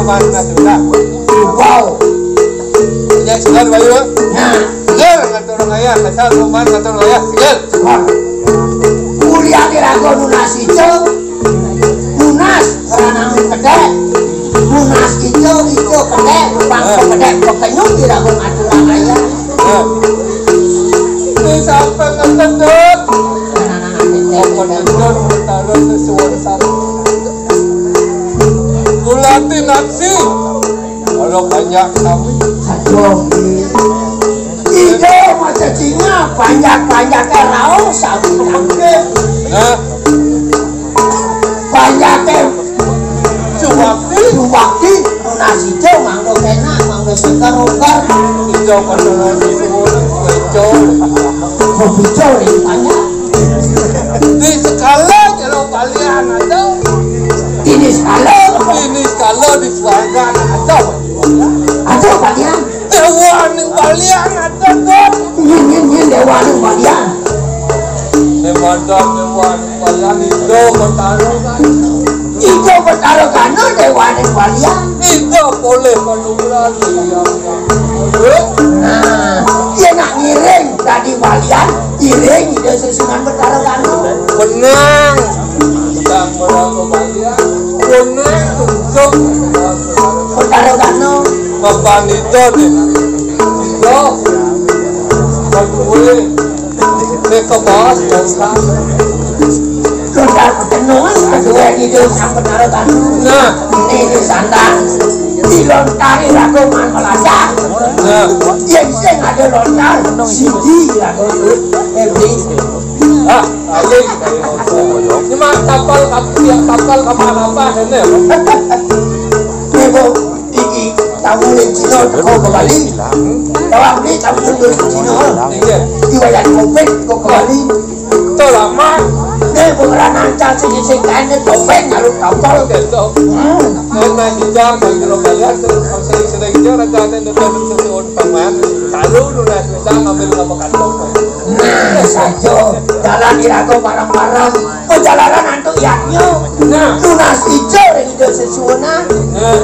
mana sudah. Wow. Ya sudah bayu. Sudah ngatur ngaya, kasal roman ngatur ngaya. Sudah. Kuliah dirago lunas ijo. Lunas karena gede. Lunas ijo gede, bangko gede, pekenyum dirago ngatur ngaya. Ini sampai ngetendut. Apa ngetendut taruh sesuatu satu. Gulati nasi. Kalau banyak kami. Aduh. Ijo masa Cina banyak rau sawi tangke. Banyak Suwakti lunas ijo manggo kena manggo seker-uker. Ijo kodoran semua ijo. Ijo banyak. Di skala kalau kalian ada. Ini skala di swarga ada. Ada kalian. Dewa ning kalian ada tuh. Nyin dewa ning kalian. Dewa ning kalian itu bertaruhan. Itu bertaruhan dewa ning kalian. Itu boleh menunggu dia. Nah, dia nak ngiring tadi kalian, iring dia sesunan bertaruhan. Menang. Sedang berapa kalian? Menang tunjuk. Bertaruhan. Bapak itu nih. Itu. Gue. Ini kebas dosa. Sudah penuh kedua hidup sang bertaruhan. Nah, ini sandang. Dilontari lagu man melacak. Yang sing ada lontar sidi lagu every. Ayo cuma kapal apa ini? Ibu iki tamu ning Cina kau kembali. Tawang ni tamu ning Cina. Iwayan kopek kau kembali. Itu lama. Ni pengeran ancar sing kain topeng aluk kapal. Karena hijab bagi kalian sering jalan jalan dengan sesuatu paman. Kalau lunas kita ngambil apa kantong. Nah, saja jalan dirago barang-barang. Perjalanan antuk yaknya. Lunas ijo hidup sesuana.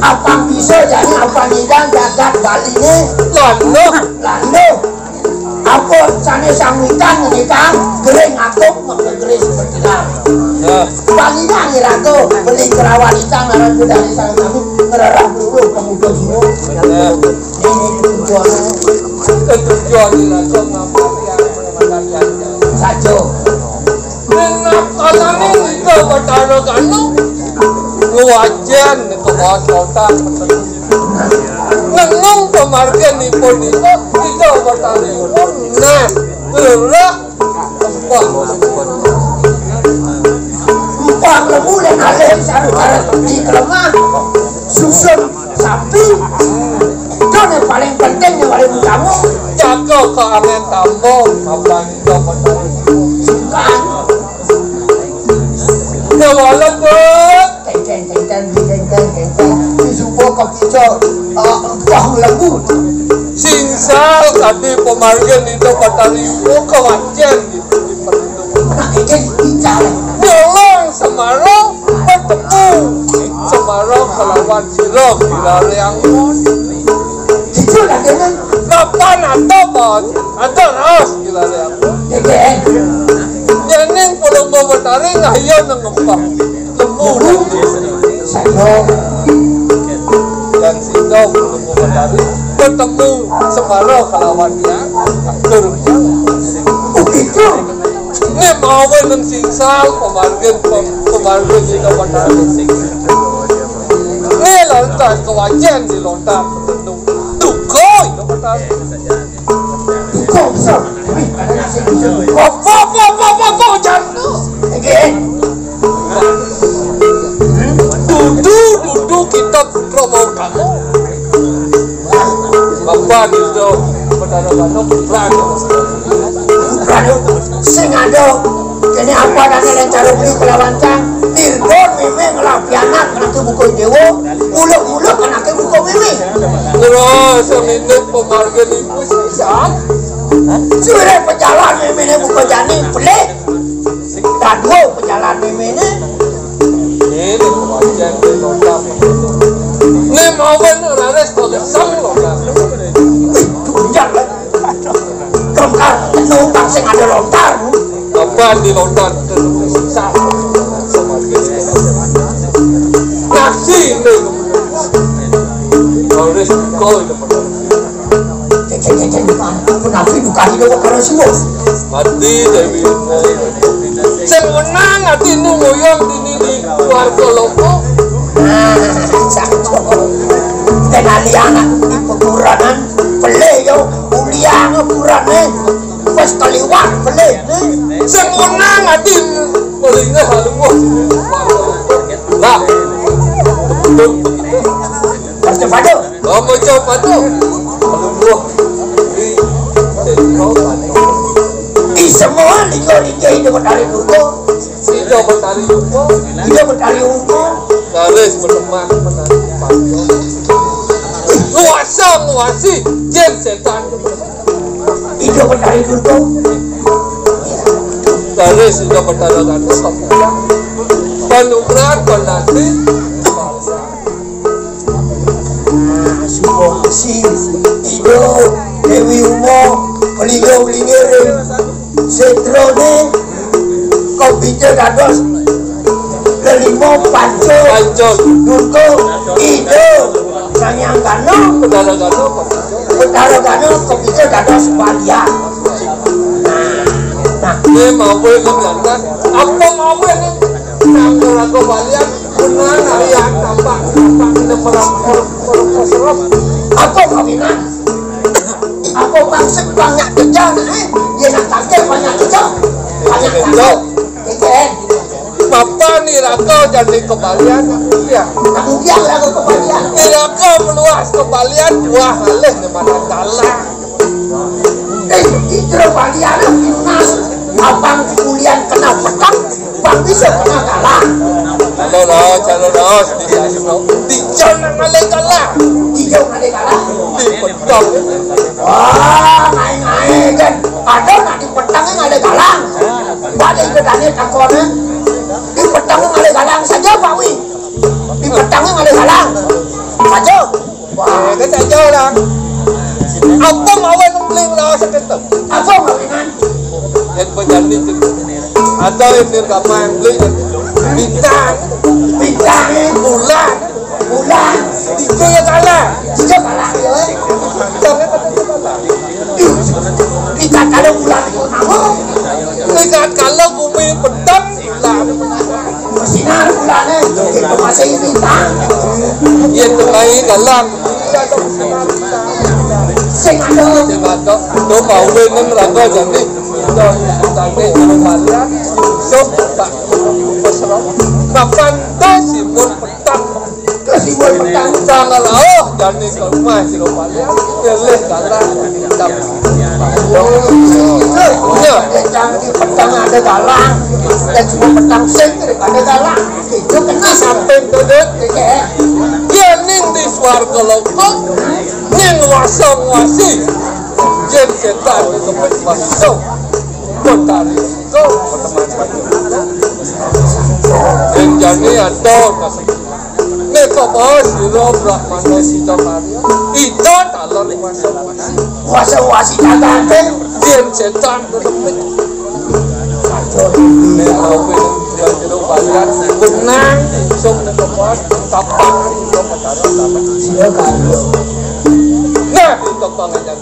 Apa bisa jadi apa nidang jagat kali ini. Lalu. Apa sana sangwitan ini kan gering aku menggering seperti itu. Panggilan dirago beli kerawan hitam naran kuda di sana kami ngerarah dulu pemuda semua. Ini tujuan dirago ngapal yang mengamalkan saja. Kalau ini itu bertaruh kanu wajan ke bawah kota nengung pemarga nipon itu bertaruh nah berulah empang lembu dan alih saru-saru di kelemah susun sapi itu yang paling penting yang paling utama jaga keanehan tambah apa itu bertaruh sukan ya walaupun keng disubuh kepico empang lembu sinsal tadi pemarga itu bertaruh kewajian gitu nah ini bicara nyolong Semarang bertemu Semarang melawan Sirop di Lareang itu lagi kan kapan ada bos ada ras di Lareang nyening belum mau bertaring ayo nengempah lembu saya dan Sido belum mau bertaring bertemu Semarang melawan dia turunnya begitu ini mau dengan singsal pemargen itu bertaring ini lontar kewajian di lontar bertemu duko itu bertaring kok bisa apa jangan duduk kita promo kamu bapak itu bertaruh kamu sing ada ini apa nanti yang cari beli kelawancang Dirgon mimi ngelapianak nanti buku dewa uluk-uluk anaknya buku mimi terus ini pemargen ibu siap sudah pejalan mimi ini buku jani pelik dan dua pejalan mimi ini ini kewajian di lontar ini Orang sing ada lontar. Apa di lontar tersisa sama nasi nih. Harus kau itu. Nabi bukan hidup karena semua. Mati Dewi. Semenang hati nungoyong di luar kolombo. Tenali anak di pekuranan beli yo kuliah ngepurane wes keliwat beli semenang hati palingnya halus lah harus coba tuh kamu coba tuh halus di semua liga hidup dari dulu hidup dari dulu hidup dari dulu garis berteman menari panjang luasi jen setan hidup dari dulu garis hidup dari dulu panugrah penanti semua si hidup Dewi Umo beliau-beliau setrone komputer dados kelima panco dulko ide sanyanggano betara-gano komputer dados walian nah ini mau mengantar apa mau ini nanggur aku walian benar harian tampak tidak pernah apa kawinan apa bangsek banyak kerja dia nak takdir banyak kerja Bapak nih rako jadi kembalian ya mungkin rako kembalian rako meluas kembalian dua halih di mana dalam itu kembalian nas abang kuliah kena petang bang bisa kena kalah Caloros di jangan ngalih kalah di petang wah naik kan ada nak di petangnya ngalih kalah balik ke dana takonnya di petangnya ngalih galang saja Pak Wi di petangnya ngalih galang saja wah kita jauh lah apa mawen ngeling lah sekitar apa mawenan yang berjani atau yang dirgaman beli bintang bulan tiga kalah ya bintangnya ikat kalau bulan ikat kalau bumi petang sinar bulannya itu masih bintang yang tengah galang sing ada do mau dengan rangga jadi do tadi kembalian so tak berserah kapan tuh simbol petang tanggal jadi ke rumah si kembalian pilih galang hitam di petang ada galang dan cuma petang sing ada galang itu kena sampai tudet dia ning di swarga lokok ning wasong-wasi jen setan itu masuk potari itu yang jadi ada mereka bahas hiro brahmana sita karya itu talon wasong-wasi kagak jen setan itu Balian benang sum nekepos kapan itu pacaran sama silakan nah itu pangannya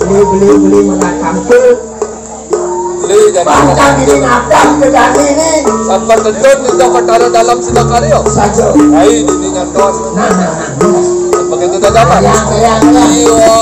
beli mengakamke beli jadi bangkang di ngapam ke dani ini sampai tentu itu pacaran dalam sidakaryo saja hai ini nyantos nah begitu dalam iya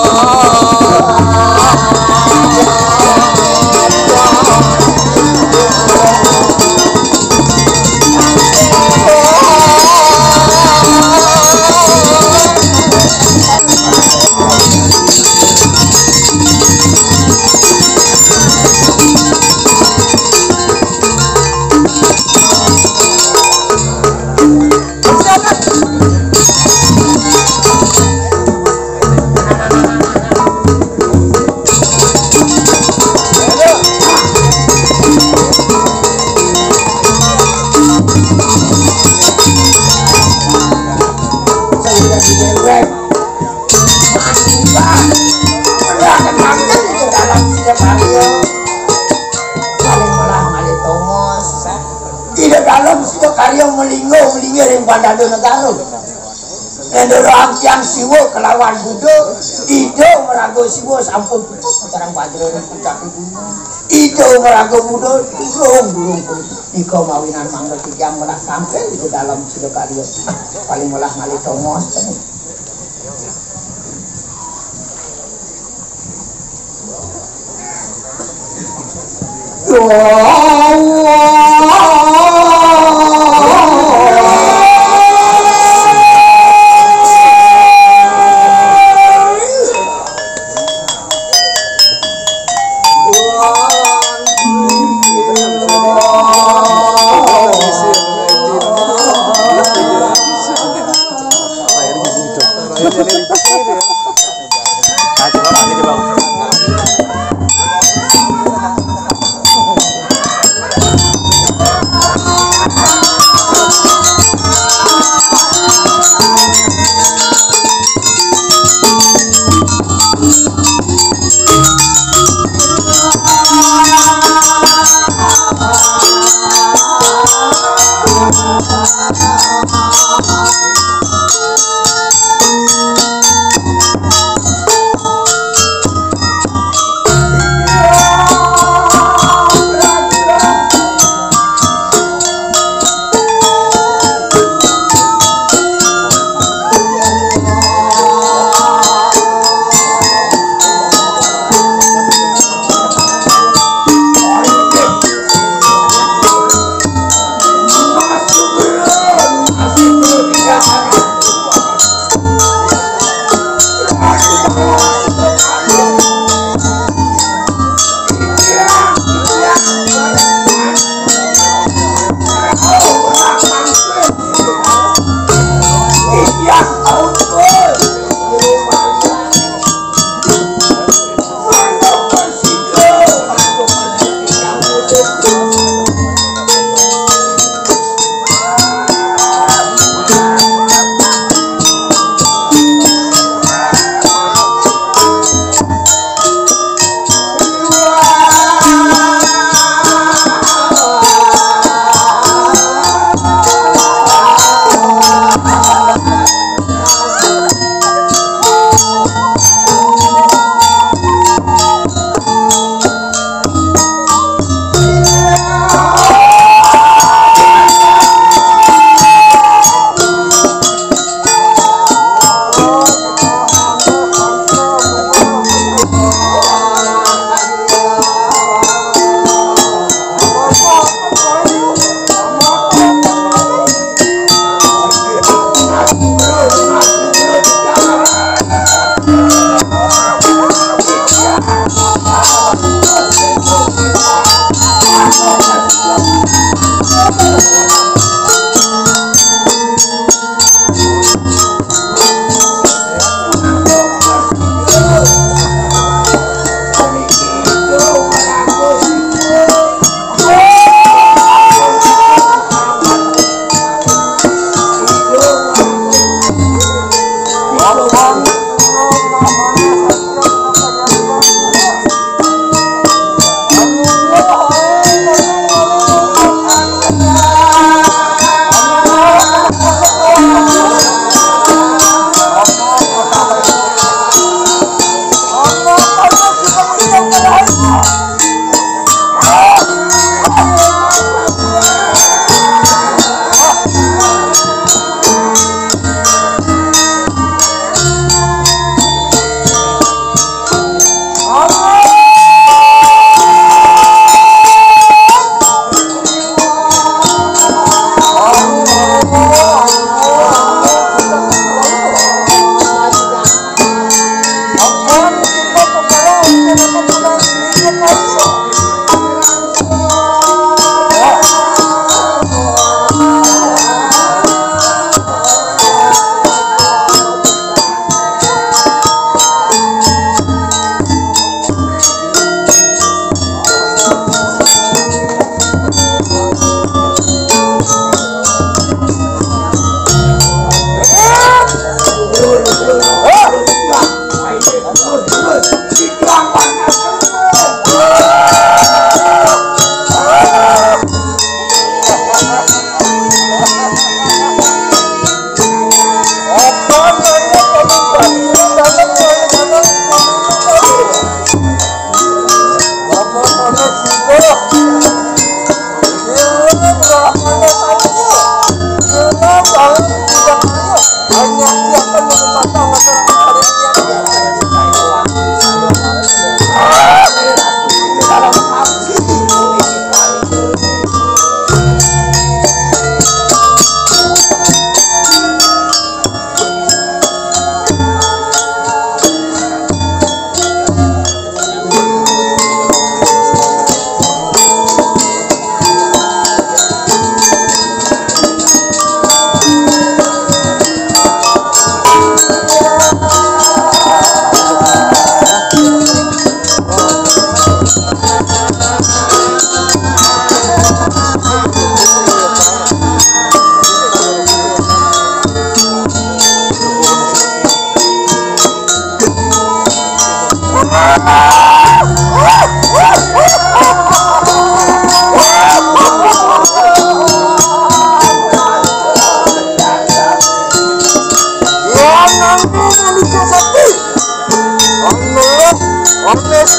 Dalam mlingi ring Pandadu Negara. Endoro Angkyang Siwa kelawan Budo, Ido merago Siwa sampun sekarang Padre puncak ibu. Ido merago Budo durung nika mawinan mangga tiyang melah tampil di dalam sila kalian. Paling melah ngalih tongos.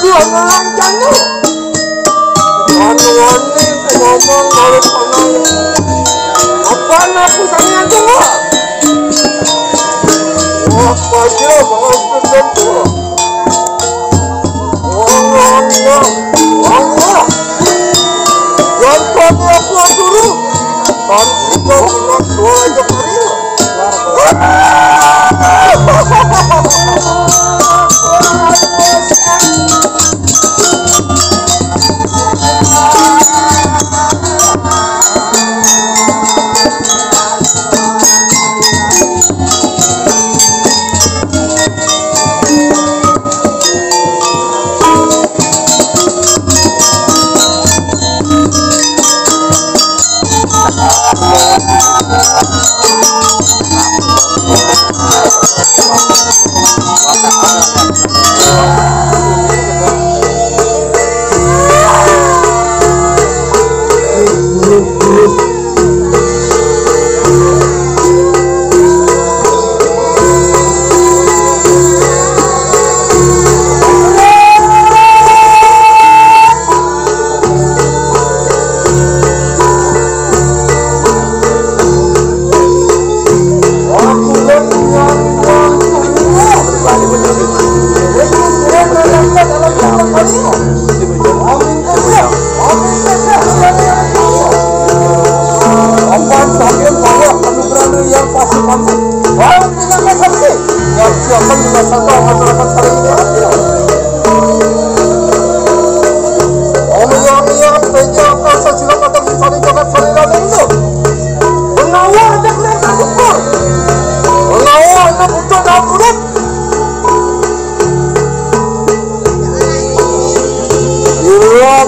Aduh, ngelancang lu. Anu-anu ngomong kalau tanang. Apaan aku tangan tuh nggak? Wah, aja banget tentu. Wah. Yang tadi aku dulu. Kan kita bilang dua aja kali.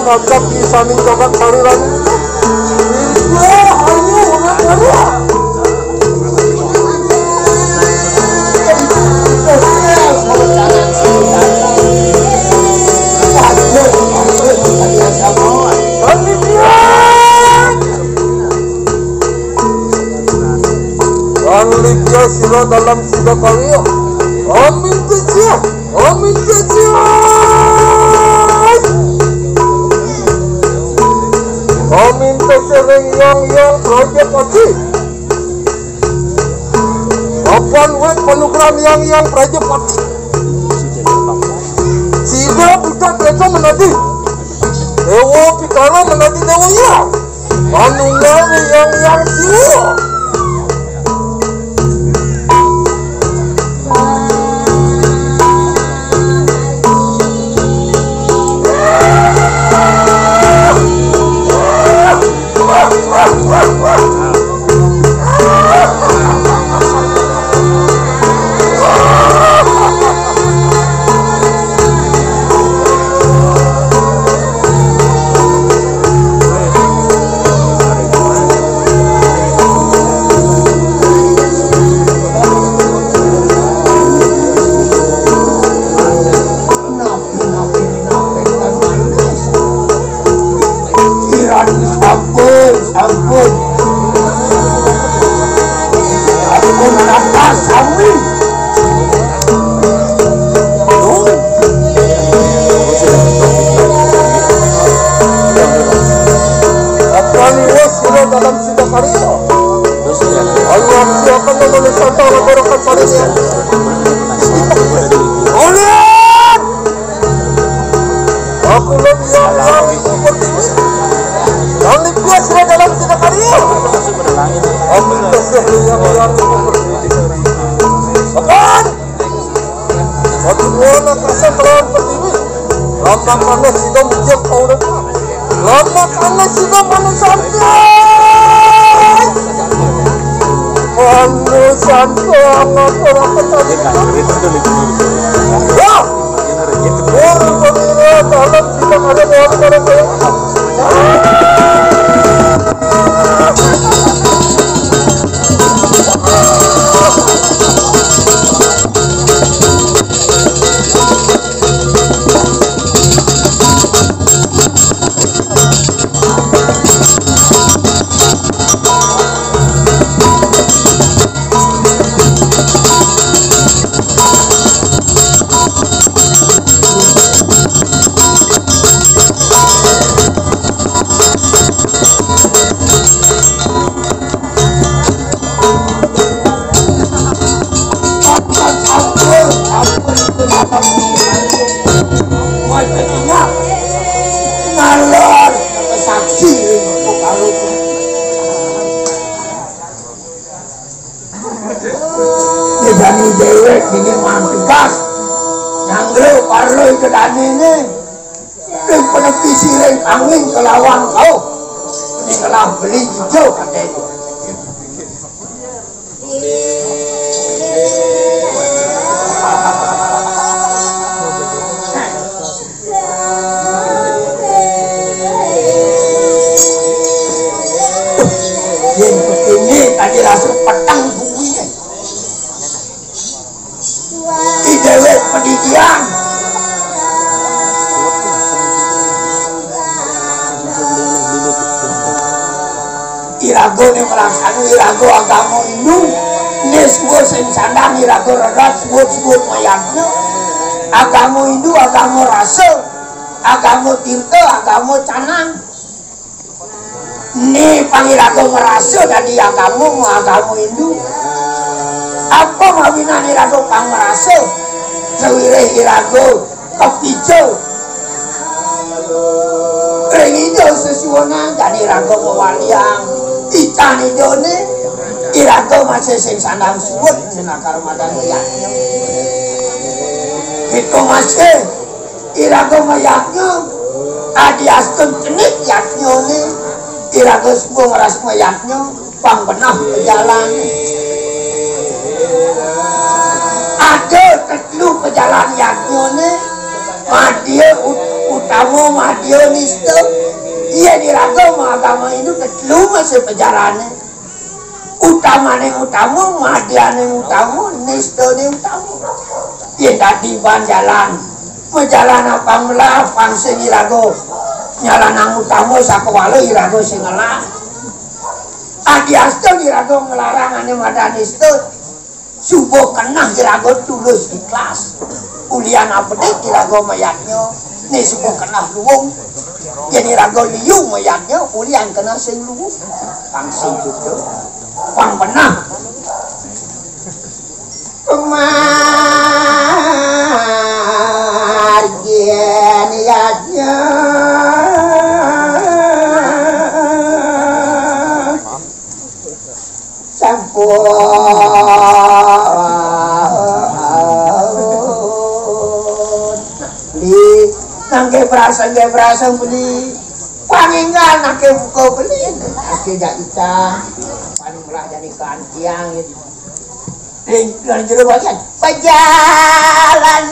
Maka bisa mencoba kaliran itu hanya orang kedua. Libya sila dalam sida kalian. Amin kecil, amin kecil. Amin sering yang proyek pasti. Apaan wet penukaran yang proyek pasti. Sida bukan mereka menadi. Dewa pikala menadi dewa ya. Anungan yang siwa. Dalam sidang karya Allah siapkan menulis antara berakat parinya Ulian aku lebih yang seperti ini yang lebih sudah dalam sidang karya amin tersebut yang seperti ini apaan satu buana kasih melawan pertiwi lama karena sidang bijak kau depan lama karena sidang manusia Anu santang orang petani. Wah, orang pemira dalam sidang ada orang-orang. Jadi dewek ini mantegas nyanglo parlo itu danene dan penepisi reng angin kelawan kau ini telah beli hijau katanya yang ini tadi langsung petang bumi di dewek pendidikan irago ni melaksanu irago agama Hindu neswo sing sandang irago rerat sebut mayatnya agama Hindu agama rasa agama tirta agama canang ni pangirago merasa dari agama Hindu apa mawina irago pang merasa sewire irago kepijo ring hijau sesuana dan irago mewaliang ikan hidone irago masih sing sandang suwut senakar madang mayatnya itu masih irago mayatnya adi astun kenik yatnya ni irago semua ngeras mayatnya pang benah pejalan ada ketlu pejalan yatnya ni madia utama madia nisto iya dirago agama itu ketlu masih pejalannya utama madia utama nisto utama iya tadi ban jalan jalan apa melah pangse irago nyala nang utama sakawalo irago sing ngelah adiasto irago ngelarang ane madanisto subuh kenah irago tulus ikhlas ulian apedik irago mayatnya ni subuh kenah luwung jadi irago liu mayatnya ulian kena sing luwung pangse itu pang penah kemargian niatnya beli nangke berasa beli paninggal nangke buka beli nangke jaita paling merah jadi kantiang gitu dan jero bagian perjalanan